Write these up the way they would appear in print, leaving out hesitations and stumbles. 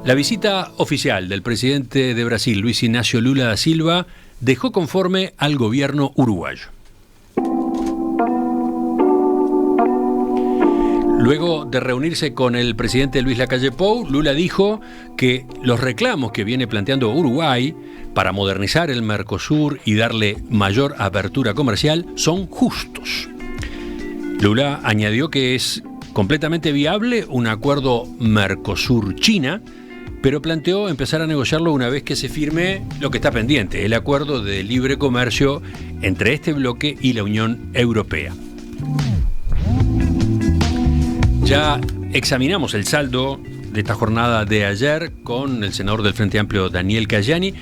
La visita oficial del presidente de Brasil, Luis Ignacio Lula da Silva, dejó conforme al gobierno uruguayo. Luego de reunirse con el presidente Luis Lacalle Pou, Lula dijo que los reclamos que viene planteando Uruguay para modernizar el Mercosur y darle mayor apertura comercial son justos. Lula añadió que es completamente viable un acuerdo Mercosur-China, pero planteó empezar a negociarlo una vez que se firme lo que está pendiente, el acuerdo de libre comercio entre este bloque y la Unión Europea. Ya examinamos el saldo de esta jornada de ayer con el senador del Frente Amplio, Daniel Cayani.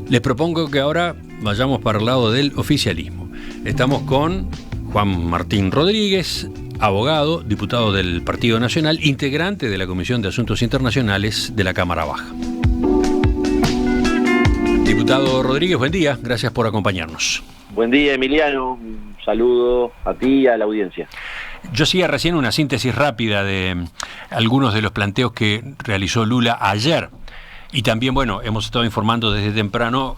Les propongo que ahora vayamos para el lado del oficialismo. Estamos con Juan Martín Rodríguez, abogado, diputado del Partido Nacional, integrante de la Comisión de Asuntos Internacionales de la Cámara Baja. Diputado Rodríguez, buen día, gracias por acompañarnos. Buen día, Emiliano, un saludo a ti y a la audiencia. Yo hacía recién una síntesis rápida de algunos de los planteos que realizó Lula ayer. Y también, bueno, hemos estado informando desde temprano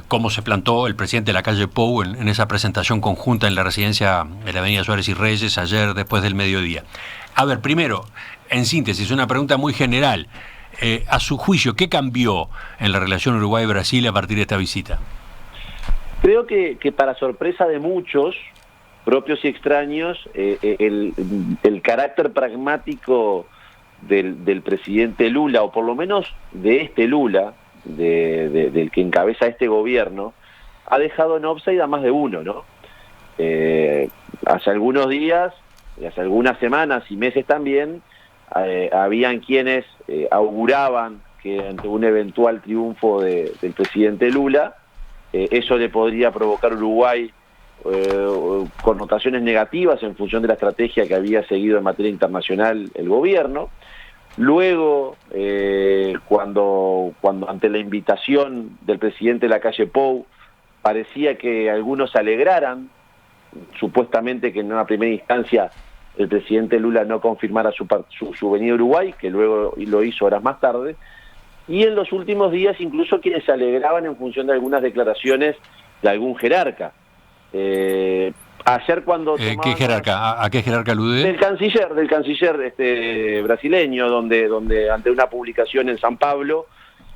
cómo se plantó el presidente Lacalle Pou en esa presentación conjunta en la residencia de la Avenida Suárez y Reyes ayer después del mediodía. A ver, primero, en síntesis, una pregunta muy general. A su juicio, ¿qué cambió en la relación Uruguay-Brasil a partir de esta visita? Creo que para sorpresa de muchos, propios y extraños, el carácter pragmático del presidente Lula, o por lo menos de este Lula, del que encabeza este gobierno, ha dejado en offside a más de uno, ¿no? Hace algunos días, hace algunas semanas y meses también, habían quienes auguraban que ante un eventual triunfo del presidente Lula, eso le podría provocar a Uruguay connotaciones negativas en función de la estrategia que había seguido en materia internacional el gobierno. Luego, cuando ante la invitación del presidente Lacalle Pou, parecía que algunos se alegraran, supuestamente que en una primera instancia el presidente Lula no confirmara su venida a Uruguay, que luego lo hizo horas más tarde, y en los últimos días incluso quienes se alegraban en función de algunas declaraciones de algún jerarca. Ayer cuando ¿qué jerarca? ¿A qué jerarca alude? Del canciller brasileño, donde ante una publicación en San Pablo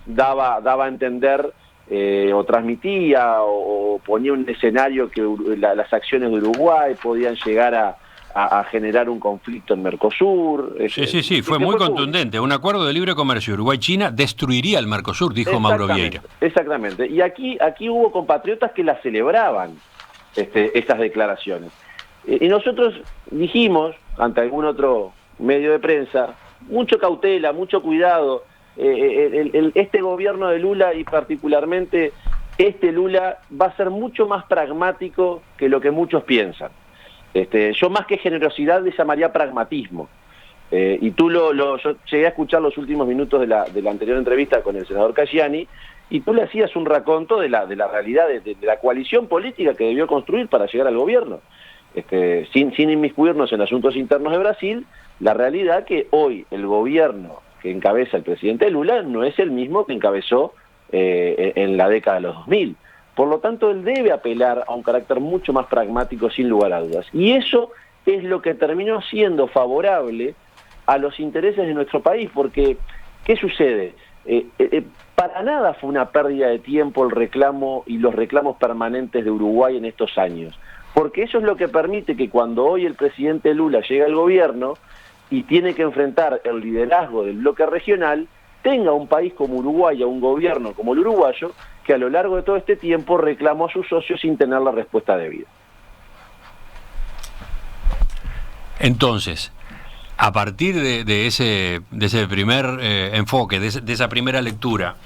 daba a entender o transmitía o ponía un escenario que las acciones de Uruguay podían llegar a generar un conflicto en Mercosur. Sí, fue muy contundente. Un acuerdo de libre comercio Uruguay-China destruiría el Mercosur, dijo Mauro Vieira. Exactamente. Y aquí hubo compatriotas que la celebraban. Estas declaraciones. Y nosotros dijimos, ante algún otro medio de prensa, mucho cautela, mucho cuidado. Este gobierno de Lula y particularmente este Lula va a ser mucho más pragmático que lo que muchos piensan. Yo más que generosidad le llamaría pragmatismo. Y yo llegué a escuchar los últimos minutos de la anterior entrevista con el senador Cayani, y tú le hacías un raconto de la realidad de la coalición política que debió construir para llegar al gobierno. Sin inmiscuirnos en asuntos internos de Brasil, la realidad que hoy el gobierno que encabeza el presidente Lula no es el mismo que encabezó en la década de los 2000. Por lo tanto, él debe apelar a un carácter mucho más pragmático sin lugar a dudas. Y eso es lo que terminó siendo favorable a los intereses de nuestro país, porque ¿qué sucede? Para nada fue una pérdida de tiempo el reclamo y los reclamos permanentes de Uruguay en estos años, porque eso es lo que permite que cuando hoy el presidente Lula llega al gobierno y tiene que enfrentar el liderazgo del bloque regional, tenga un país como Uruguay, a un gobierno como el uruguayo, que a lo largo de todo este tiempo reclamó a sus socios sin tener la respuesta debida. Entonces, a partir de ese primer enfoque, de esa primera lectura,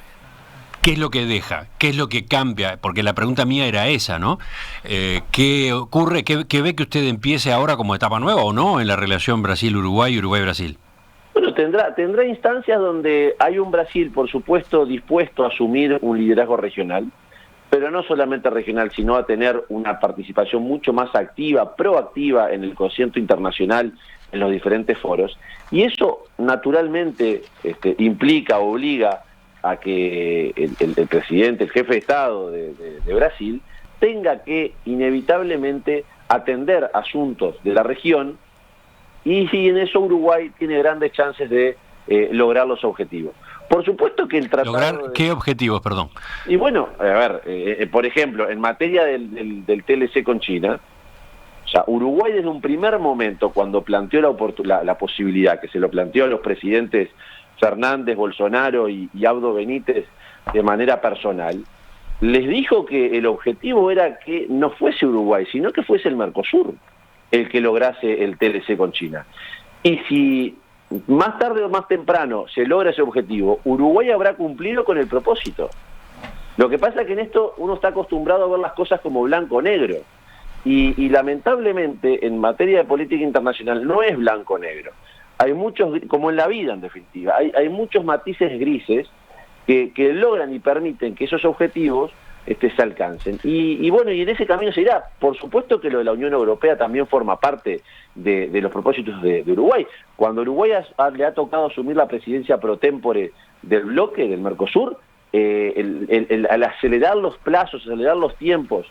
¿qué es lo que deja? ¿Qué es lo que cambia? Porque la pregunta mía era esa, ¿no? ¿Qué ocurre? ¿Qué ve que usted empiece ahora como etapa nueva o no en la relación Brasil-Uruguay y Uruguay-Brasil? Bueno, tendrá instancias donde hay un Brasil, por supuesto, dispuesto a asumir un liderazgo regional, pero no solamente regional, sino a tener una participación mucho más activa, proactiva en el concierto internacional en los diferentes foros, y eso naturalmente obliga a que el presidente, el jefe de Estado de Brasil, tenga que inevitablemente atender asuntos de la región, y en eso Uruguay tiene grandes chances de lograr los objetivos. Por supuesto que el tratado... ¿Lograr qué objetivos, perdón? Y bueno, a ver, por ejemplo, en materia del TLC con China, o sea, Uruguay desde un primer momento, cuando planteó la posibilidad, que se lo planteó a los presidentes Fernández, Bolsonaro y Abdo Benítez de manera personal, les dijo que el objetivo era que no fuese Uruguay, sino que fuese el Mercosur el que lograse el TLC con China. Y si más tarde o más temprano se logra ese objetivo, Uruguay habrá cumplido con el propósito. Lo que pasa es que en esto uno está acostumbrado a ver las cosas como blanco o negro. Y lamentablemente en materia de política internacional no es blanco o negro. Hay muchos, como en la vida en definitiva, hay muchos matices grises que logran y permiten que esos objetivos se alcancen. Y bueno, y en ese camino se irá. Por supuesto que lo de la Unión Europea también forma parte de los propósitos de Uruguay. Cuando Uruguay le ha tocado asumir la presidencia pro tempore del bloque, del Mercosur, al acelerar los plazos, acelerar los tiempos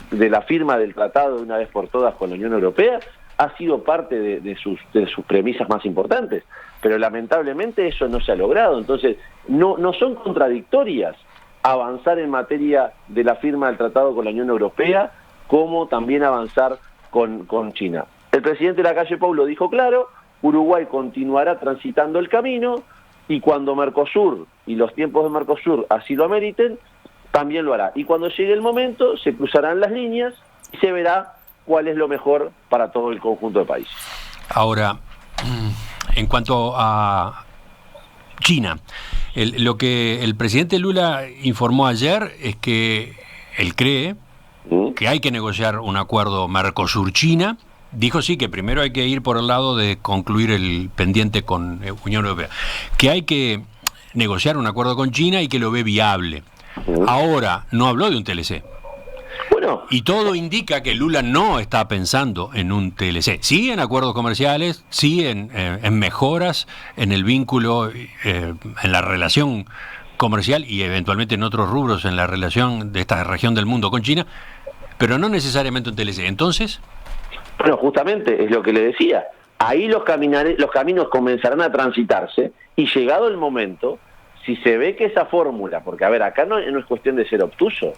de la firma del tratado de una vez por todas con la Unión Europea, ha sido parte de sus premisas más importantes. Pero lamentablemente eso no se ha logrado. Entonces, no son contradictorias avanzar en materia de la firma del tratado con la Unión Europea, como también avanzar con China. El presidente Lacalle Pou lo dijo claro: Uruguay continuará transitando el camino, y cuando Mercosur y los tiempos de Mercosur así lo ameriten, también lo hará. Y cuando llegue el momento, se cruzarán las líneas y se verá cuál es lo mejor para todo el conjunto de países. Ahora, en cuanto a China, lo que el presidente Lula informó ayer es que él cree que hay que negociar un acuerdo Mercosur-China. Dijo sí que primero hay que ir por el lado de concluir el pendiente con Unión Europea, que hay que negociar un acuerdo con China y que lo ve viable. Ahora, no habló de un TLC. Bueno, y todo indica que Lula no está pensando en un TLC. Sí en acuerdos comerciales, sí en mejoras en el vínculo, en la relación comercial y eventualmente en otros rubros en la relación de esta región del mundo con China, pero no necesariamente un TLC. Entonces... Bueno, justamente es lo que le decía. Ahí los caminos comenzarán a transitarse, y llegado el momento, si se ve que esa fórmula, porque a ver, acá no es cuestión de ser obtuso,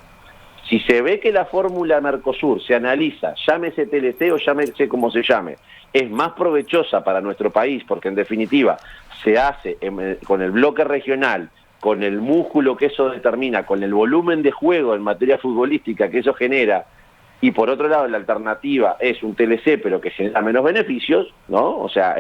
si se ve que la fórmula Mercosur se analiza, llámese TLC o llámese como se llame, es más provechosa para nuestro país, porque en definitiva se hace con el bloque regional, con el músculo que eso determina, con el volumen de juego en materia futbolística que eso genera, y por otro lado la alternativa es un TLC pero que genera menos beneficios, ¿no? O sea,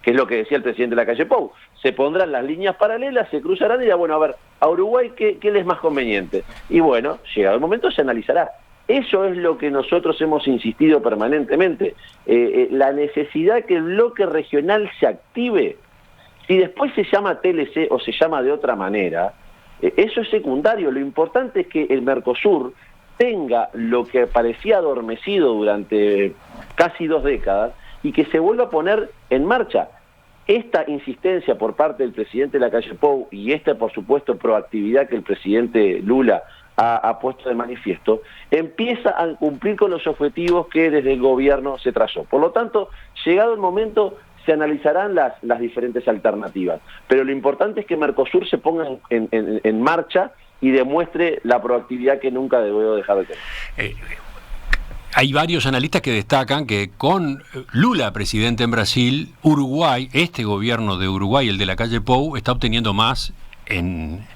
que es lo que decía el presidente Lacalle Pou, se pondrán las líneas paralelas, se cruzarán y dirá, bueno, a ver, a Uruguay, ¿qué le es más conveniente? Y bueno, llegado el momento se analizará. Eso es lo que nosotros hemos insistido permanentemente, la necesidad que el bloque regional se active. Si después se llama TLC o se llama de otra manera, eso es secundario. Lo importante es que el Mercosur tenga lo que parecía adormecido durante casi 2 décadas y que se vuelva a poner en marcha. Esta insistencia por parte del presidente Lacalle Pou y esta, por supuesto, proactividad que el presidente Lula ha puesto de manifiesto, empieza a cumplir con los objetivos que desde el gobierno se trazó. Por lo tanto, llegado el momento, se analizarán las diferentes alternativas. Pero lo importante es que Mercosur se ponga en marcha y demuestre la proactividad que nunca debió dejar de tener. Hay varios analistas que destacan que con Lula presidente en Brasil, Uruguay, este gobierno de Uruguay, el de Lacalle Pou, está obteniendo más en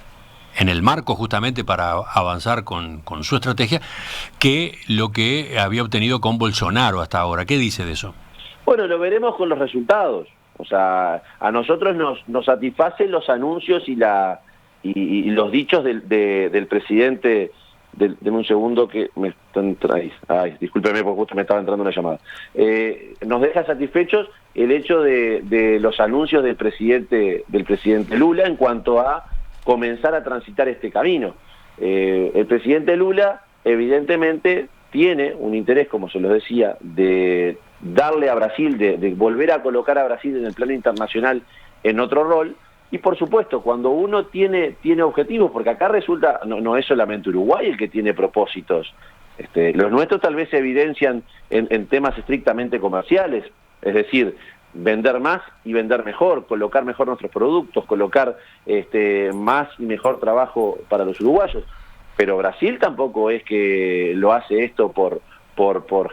el marco justamente para avanzar con su estrategia que lo que había obtenido con Bolsonaro hasta ahora. ¿Qué dice de eso? Bueno, lo veremos con los resultados. O sea, a nosotros nos satisfacen los anuncios y los dichos del presidente. Deme un segundo que me están discúlpeme porque justo me estaba entrando una llamada. Nos deja satisfechos el hecho de los anuncios del presidente Lula en cuanto a comenzar a transitar este camino. El presidente Lula evidentemente tiene un interés, como se lo decía, de darle a Brasil, de volver a colocar a Brasil en el plano internacional en otro rol. Y por supuesto, cuando uno tiene objetivos, porque acá resulta, no es solamente Uruguay el que tiene propósitos, los nuestros tal vez se evidencian en temas estrictamente comerciales, es decir, vender más y vender mejor, colocar mejor nuestros productos, colocar más y mejor trabajo para los uruguayos. Pero Brasil tampoco es que lo hace esto por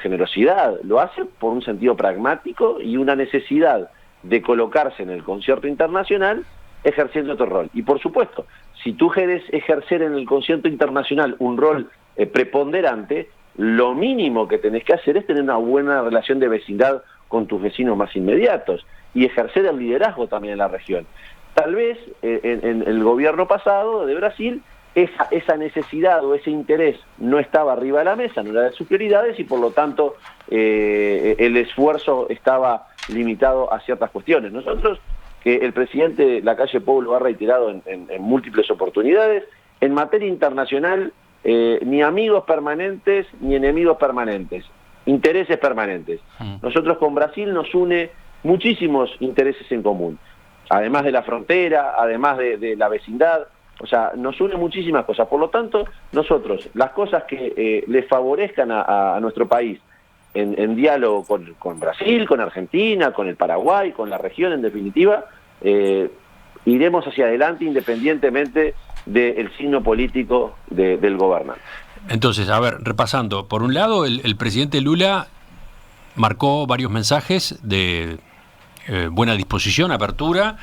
generosidad, lo hace por un sentido pragmático y una necesidad de colocarse en el concierto internacional ejerciendo otro rol. Y por supuesto, si tú quieres ejercer en el concierto internacional un rol preponderante, lo mínimo que tenés que hacer es tener una buena relación de vecindad con tus vecinos más inmediatos y ejercer el liderazgo también en la región. Tal vez en el gobierno pasado de Brasil esa necesidad o ese interés no estaba arriba de la mesa, no era de sus prioridades y por lo tanto el esfuerzo estaba limitado a ciertas cuestiones. Nosotros, que el presidente Lacalle Pou lo ha reiterado en múltiples oportunidades, en materia internacional ni amigos permanentes ni enemigos permanentes, intereses permanentes. Nosotros con Brasil nos une muchísimos intereses en común, además de la frontera, además de la vecindad. O sea, nos une muchísimas cosas. Por lo tanto, nosotros, las cosas que le favorezcan a nuestro país en diálogo con Brasil, con Argentina, con el Paraguay, con la región en definitiva, iremos hacia adelante independientemente del signo político del gobernante. Entonces, a ver, repasando. Por un lado, el presidente Lula marcó varios mensajes de buena disposición, apertura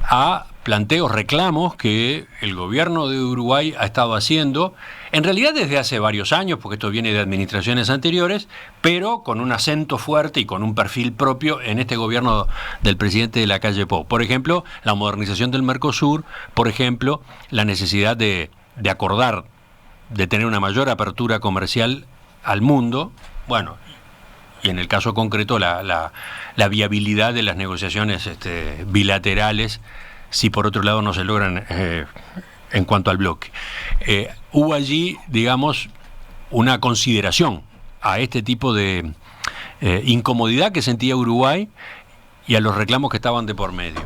a planteos, reclamos que el gobierno de Uruguay ha estado haciendo, en realidad desde hace varios años, porque esto viene de administraciones anteriores, pero con un acento fuerte y con un perfil propio en este gobierno del presidente Lacalle Pou. Por ejemplo, la modernización del Mercosur, por ejemplo, la necesidad de acordar, de tener una mayor apertura comercial al mundo, bueno, y en el caso concreto la viabilidad de las negociaciones bilaterales, si por otro lado no se logran en cuanto al bloque. Hubo allí, digamos, una consideración a este tipo de incomodidad que sentía Uruguay y a los reclamos que estaban de por medio.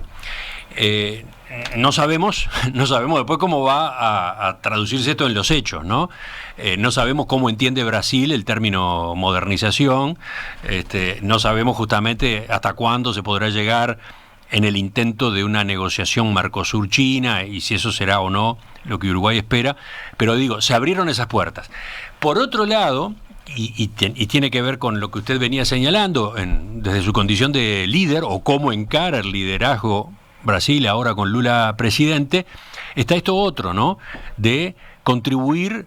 No sabemos después cómo va a traducirse esto en los hechos, ¿no? No sabemos cómo entiende Brasil el término modernización, no sabemos justamente hasta cuándo se podrá llegar en el intento de una negociación Mercosur-China y si eso será o no lo que Uruguay espera, pero digo, se abrieron esas puertas. Por otro lado, y tiene que ver con lo que usted venía señalando desde su condición de líder o cómo encara el liderazgo Brasil ahora con Lula presidente, está esto otro, ¿no? De contribuir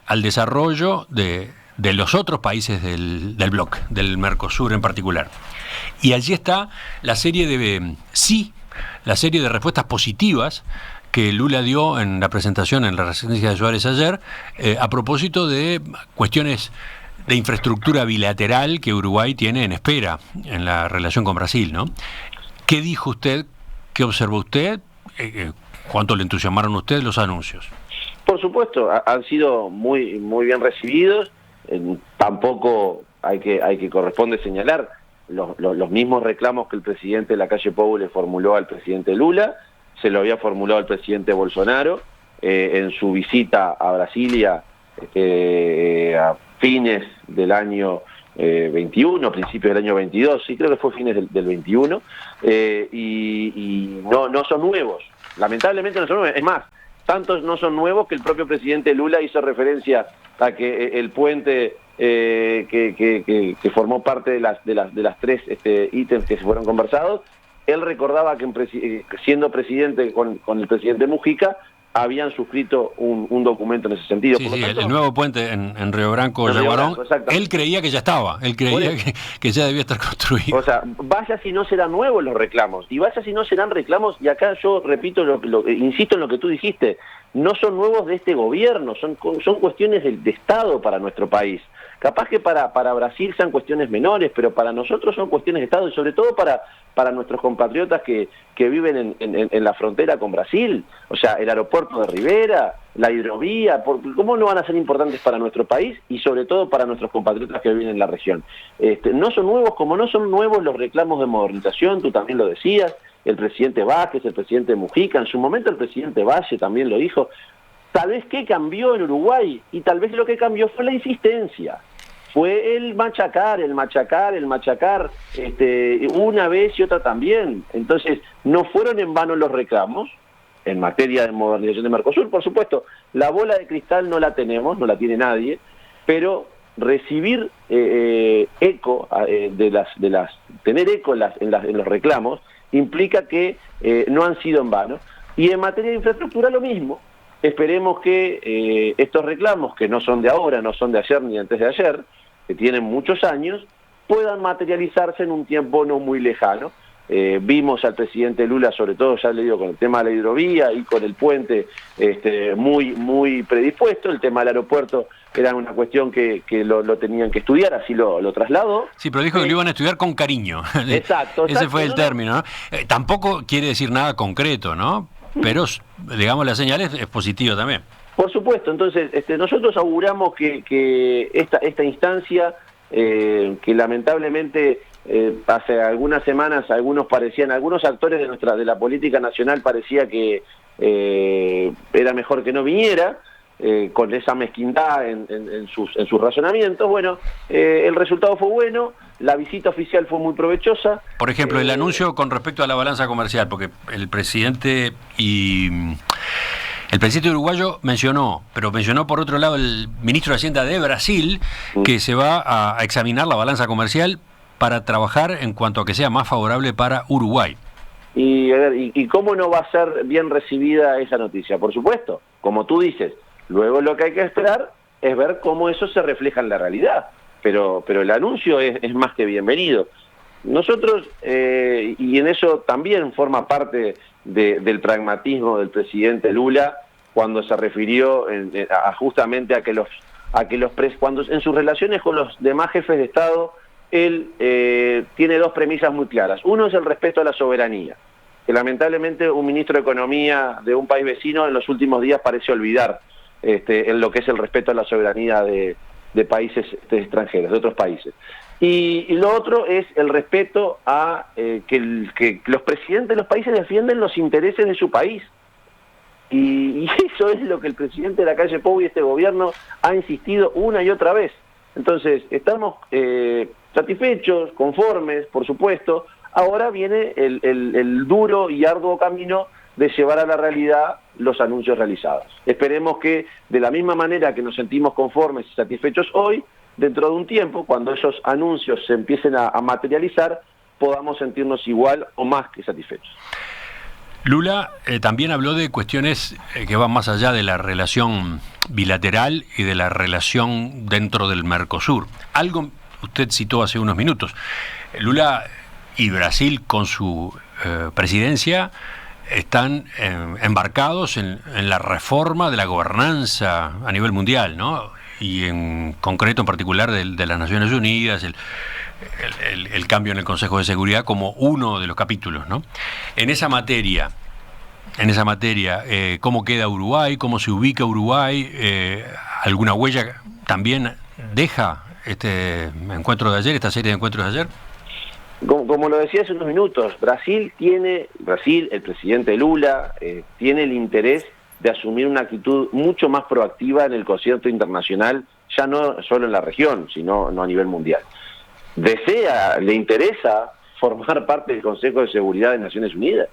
al desarrollo de los otros países del bloque, del Mercosur en particular. Y allí está la serie de respuestas positivas que Lula dio en la presentación en la residencia de Suárez ayer, a propósito de cuestiones de infraestructura bilateral que Uruguay tiene en espera en la relación con Brasil, ¿no? ¿Qué dijo usted? ¿Qué observó usted? ¿Cuánto le entusiasmaron a usted los anuncios? Por supuesto, han sido muy bien recibidos. Tampoco hay que corresponde señalar los mismos reclamos que el presidente Lacalle Pou le formuló al presidente Lula, se lo había formulado al presidente Bolsonaro en su visita a Brasilia a fines del año 21, principios del año 22, sí, creo que fue fines del 21, y no son nuevos, lamentablemente no son nuevos, es más, tantos no son nuevos que el propio presidente Lula hizo referencia a que el puente que formó parte de las tres ítems que se fueron conversados, él recordaba que siendo presidente con el presidente Mujica, habían suscrito un documento en ese sentido. Sí, por lo tanto, el nuevo puente en Río Branco, Yaguarón, él creía que ya estaba, él creía que ya debía estar construido. O sea, vaya si no serán nuevos los reclamos, y vaya si no serán reclamos, y acá yo repito, insisto en lo que tú dijiste, no son nuevos de este gobierno, son cuestiones de Estado para nuestro país. Capaz que para Brasil sean cuestiones menores, pero para nosotros son cuestiones de Estado, y sobre todo para nuestros compatriotas que viven en la frontera con Brasil. O sea, el aeropuerto de Rivera, la hidrovía, ¿cómo no van a ser importantes para nuestro país y sobre todo para nuestros compatriotas que viven en la región? No son nuevos, como no son nuevos los reclamos de modernización, tú también lo decías, el presidente Vázquez, el presidente Mujica, en su momento el presidente Valle también lo dijo. Tal vez qué cambió en Uruguay, y tal vez lo que cambió fue la insistencia. Fue el machacar, una vez y otra también. Entonces, no fueron en vano los reclamos en materia de modernización de Mercosur. Por supuesto, la bola de cristal no la tenemos, no la tiene nadie, pero recibir eco tener eco en los reclamos implica que no han sido en vano. Y en materia de infraestructura lo mismo. Esperemos que estos reclamos, que no son de ahora, no son de ayer ni antes de ayer, que tienen muchos años, puedan materializarse en un tiempo no muy lejano. Vimos al presidente Lula, sobre todo, ya le digo, con el tema de la hidrovía y con el puente muy predispuesto. El tema del aeropuerto era una cuestión que lo tenían que estudiar, así lo trasladó. Sí, pero dijo que lo iban a estudiar con cariño. Exacto. Ese fue el término, ¿no? Tampoco quiere decir nada concreto, ¿no? Pero, digamos, la señal es positiva también. Por supuesto, entonces nosotros auguramos que esta instancia, que lamentablemente hace algunas semanas algunos actores de la política nacional parecía que era mejor que no viniera, con esa mezquindad en sus razonamientos. Bueno, el resultado fue bueno, la visita oficial fue muy provechosa. Por ejemplo, el anuncio con respecto a la balanza comercial, porque el presidente uruguayo mencionó por otro lado el ministro de Hacienda de Brasil, que se va a examinar la balanza comercial para trabajar en cuanto a que sea más favorable para Uruguay. ¿Y cómo no va a ser bien recibida esa noticia? Por supuesto, como tú dices, luego lo que hay que esperar es ver cómo eso se refleja en la realidad, pero el anuncio es más que bienvenido. Nosotros, y en eso también forma parte del pragmatismo del presidente Lula, cuando se refirió justamente a que cuando en sus relaciones con los demás jefes de Estado, él tiene dos premisas muy claras. Uno es el respeto a la soberanía, que lamentablemente un ministro de Economía de un país vecino en los últimos días parece olvidar en lo que es el respeto a la soberanía de países extranjeros, de otros países. Y lo otro es el respeto a que los presidentes de los países defienden los intereses de su país. Y eso es lo que el presidente de la calle Pou y este gobierno ha insistido una y otra vez. Entonces, estamos satisfechos, conformes, por supuesto. Ahora viene el duro y arduo camino de llevar a la realidad los anuncios realizados. Esperemos que, de la misma manera que nos sentimos conformes y satisfechos hoy, dentro de un tiempo, cuando esos anuncios se empiecen a materializar, podamos sentirnos igual o más que satisfechos. Lula también habló de cuestiones que van más allá de la relación bilateral y de la relación dentro del Mercosur. Algo usted citó hace unos minutos. Lula y Brasil, con su presidencia, están embarcados en la reforma de la gobernanza a nivel mundial, ¿no? Y en concreto, en particular, de las Naciones Unidas, el cambio en el Consejo de Seguridad como uno de los capítulos, ¿no? En esa materia, ¿cómo queda Uruguay? ¿Cómo se ubica Uruguay? ¿Alguna huella también deja este encuentro de ayer, esta serie de encuentros de ayer? Como lo decía hace unos minutos, Brasil, el presidente Lula, tiene el interés de asumir una actitud mucho más proactiva en el concierto internacional, ya no solo en la región, sino a nivel mundial. Le interesa formar parte del Consejo de Seguridad de Naciones Unidas.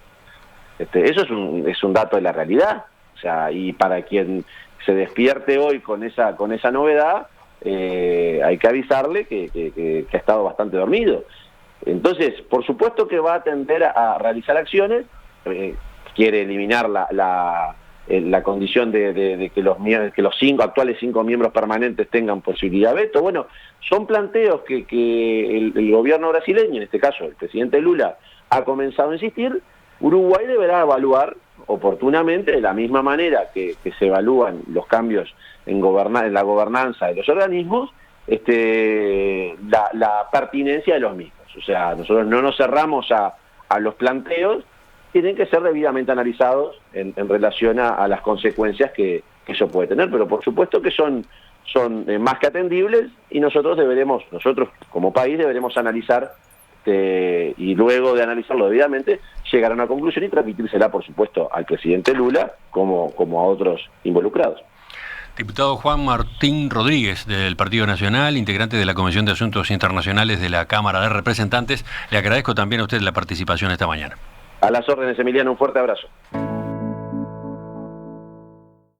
Eso es un dato de la realidad. O sea, y para quien se despierte hoy con esa novedad, hay que avisarle que ha estado bastante dormido. Entonces, por supuesto que va a tender a realizar acciones, quiere eliminar la condición de que los actuales cinco miembros permanentes tengan posibilidad de veto. Bueno, son planteos que el gobierno brasileño, en este caso el presidente Lula, ha comenzado a insistir. Uruguay deberá evaluar oportunamente, de la misma manera que se evalúan los cambios en la gobernanza de los organismos, la pertinencia de los mismos. O sea, nosotros no nos cerramos a los planteos, tienen que ser debidamente analizados en relación a las consecuencias que eso puede tener, pero por supuesto que son más que atendibles, y nosotros como país deberemos analizar, y luego de analizarlo debidamente, llegar a una conclusión y transmitírsela, por supuesto, al presidente Lula como a otros involucrados. Diputado Juan Martín Rodríguez, del Partido Nacional, integrante de la Comisión de Asuntos Internacionales de la Cámara de Representantes, le agradezco también a usted la participación esta mañana. A las órdenes, Emiliano, un fuerte abrazo.